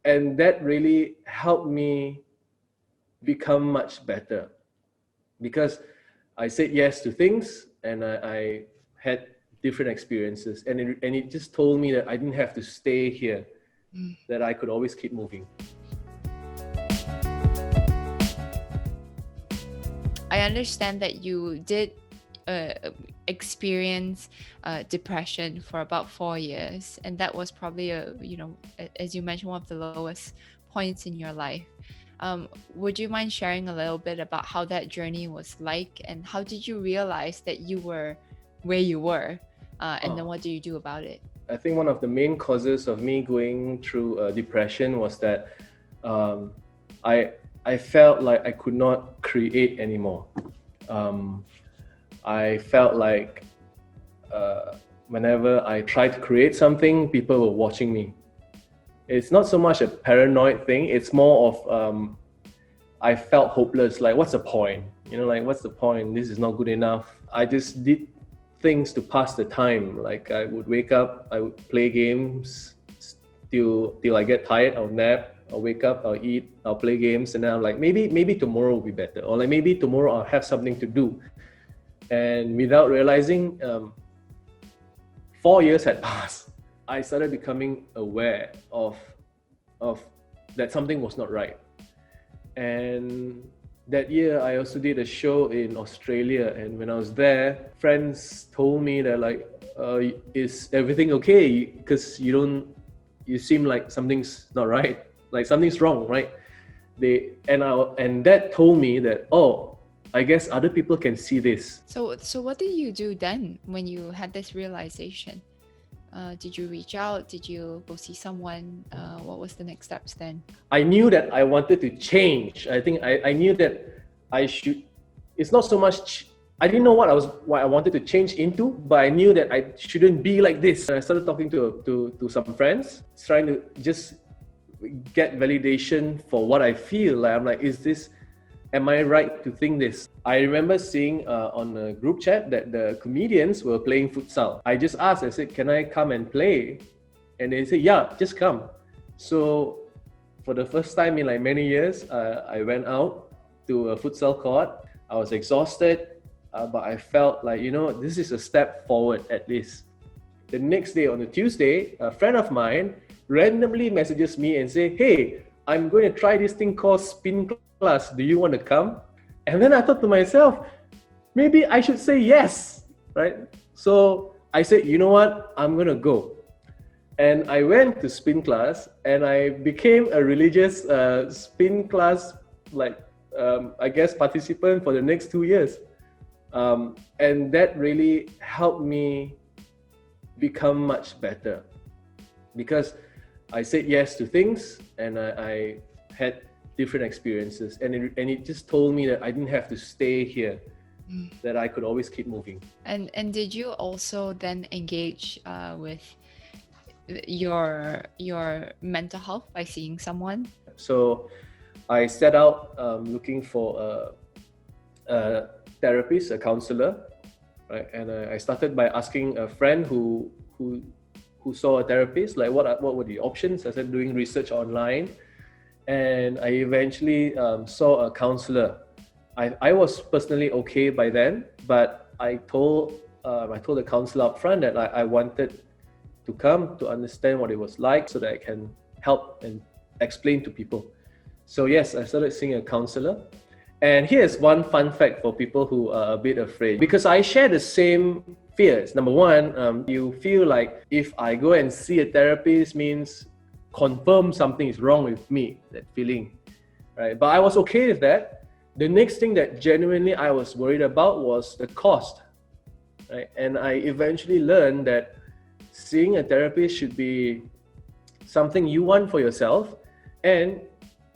And that really helped me become much better because I said yes to things and I had different experiences, and it just told me that I didn't have to stay here, that I could always keep moving. I understand that you did experience depression for about 4 years, and that was probably as you mentioned, one of the lowest points in your life. Would you mind sharing a little bit about how that journey was like, and how did you realize that you were where you were, and then what do you do about it? I think one of the main causes of me going through depression was that I felt like I could not create anymore. I felt like whenever I tried to create something, people were watching me. It's not so much a paranoid thing, it's more of I felt hopeless, like what's the point? What's the point? This is not good enough. I just did things to pass the time. Like I would wake up, I would play games till I get tired, I'll nap, I'll wake up, I'll eat, I'll play games, and then I'm like, maybe tomorrow will be better, or like maybe tomorrow I'll have something to do. And without realizing, 4 years had passed. I started becoming aware of that something was not right. And that year, I also did a show in Australia, and when I was there, friends told me that is everything okay? Because you seem like something's not right, like something's wrong, right? And that told me that, I guess other people can see this. So what did you do then when you had this realization? Did you reach out? Did you go see someone? What was the next steps then? I knew that I wanted to change. I think I knew that I should. It's not so much. I didn't know what I wanted to change into, but I knew that I shouldn't be like this. And I started talking to some friends, trying to just get validation for what I feel. Like I'm like, am I right to think this? I remember seeing on a group chat that the comedians were playing futsal. I just asked, I said, can I come and play? And they said, yeah, just come. So for the first time in like many years, I went out to a futsal court. I was exhausted, but I felt like, this is a step forward at least. The next day, on a Tuesday, a friend of mine randomly messages me and say, hey, I'm going to try this thing called spin class. Do you want to come? And then I thought to myself, maybe I should say yes, right? So I said, you know what? I'm going to go. And I went to spin class and I became a religious spin class, I guess, participant for the next 2 years. And that really helped me become much better because I said yes to things and I had different experiences, and it just told me that I didn't have to stay here, that I could always keep moving. And did you also then engage with your mental health by seeing someone? So I set out looking for a therapist, a counselor, right? And I started by asking a friend who saw a therapist, like what were the options. I started doing research online. And I eventually saw a counselor. I was personally okay by then, but I told the counselor up front that I wanted to come to understand what it was like so that I can help and explain to people. So yes, I started seeing a counselor. And here's one fun fact for people who are a bit afraid, because I share the same fears. Number one, you feel like if I go and see a therapist means confirm something is wrong with me, that feeling, right? But I was okay with that. The next thing that genuinely I was worried about was the cost, right? And I eventually learned that seeing a therapist should be something you want for yourself, and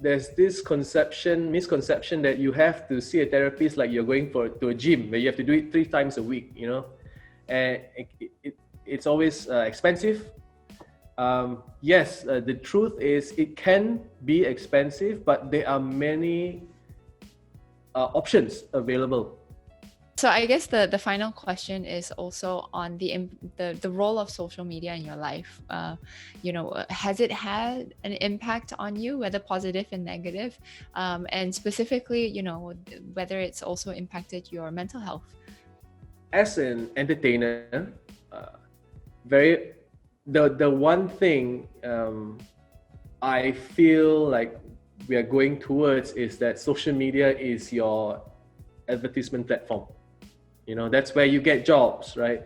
there's this misconception that you have to see a therapist like you're going to a gym where you have to do it 3 times a week, and it's always expensive. Yes, the truth is it can be expensive, but there are many options available. So I guess the final question is also on the role of social media in your life. Has it had an impact on you, whether positive and negative, and specifically, whether it's also impacted your mental health? As an entertainer, the one thing I feel like we are going towards is that social media is your advertisement platform. That's where you get jobs, right?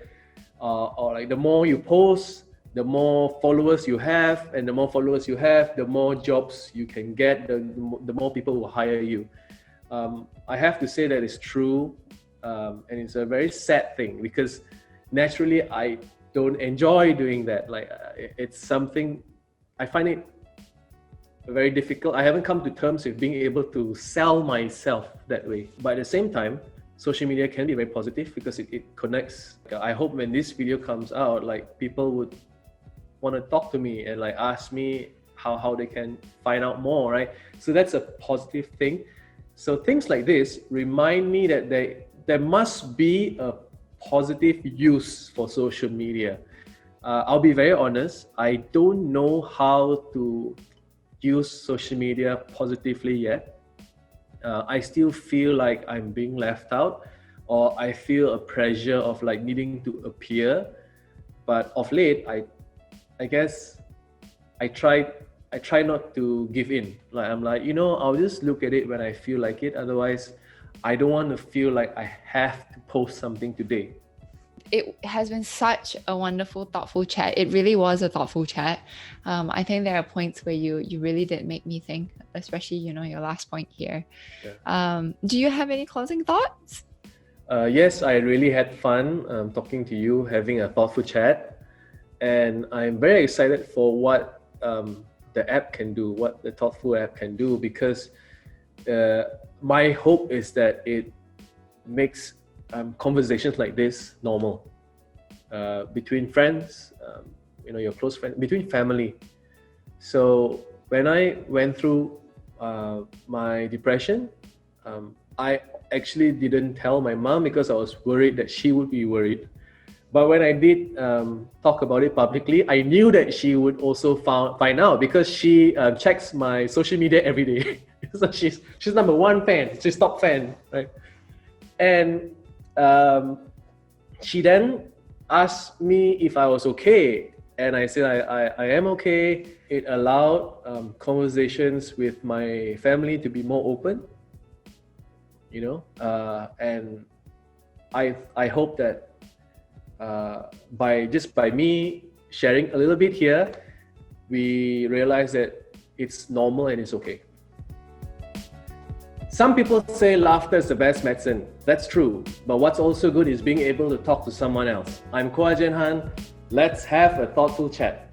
Or like the more you post, the more followers you have, and the more followers you have, the more jobs you can get, the more people will hire you. I have to say that it's true, and it's a very sad thing because naturally I don't enjoy doing that. Like it's something I find it very difficult. I haven't come to terms with being able to sell myself that way. But at the same time, social media can be very positive because it connects. I hope when this video comes out, like people would want to talk to me and like ask me how they can find out more, right? So that's a positive thing. So things like this remind me that there must be a positive use for social media. I'll be very honest, I don't know how to use social media positively yet. I still feel like I'm being left out, or I feel a pressure of like needing to appear. But of late, I guess I try not to give in. Like I'm like, I'll just look at it when I feel like it. Otherwise, I don't want to feel like I have to post something today. It has been such a wonderful, thoughtful chat. It really was a thoughtful chat. I think there are points where you really did make me think, especially, your last point here. Yeah. Do you have any closing thoughts? Yes, I really had fun talking to you, having a thoughtful chat. And I'm very excited for what the app can do, what the ThoughtFull app can do, because my hope is that it makes conversations like this normal between friends, your close friends, between family. So when I went through my depression, I actually didn't tell my mom because I was worried that she would be worried. But when I did talk about it publicly, I knew that she would also find out because she checks my social media every day. So she's number one fan, she's top fan, right? And she then asked me if I was okay, and I said I am okay. It allowed conversations with my family to be more open, and I hope that by me sharing a little bit here, we realize that it's normal and it's okay. Some people say laughter is the best medicine. That's true. But what's also good is being able to talk to someone else. I'm Kuah Jenhan. Let's have a thoughtful chat.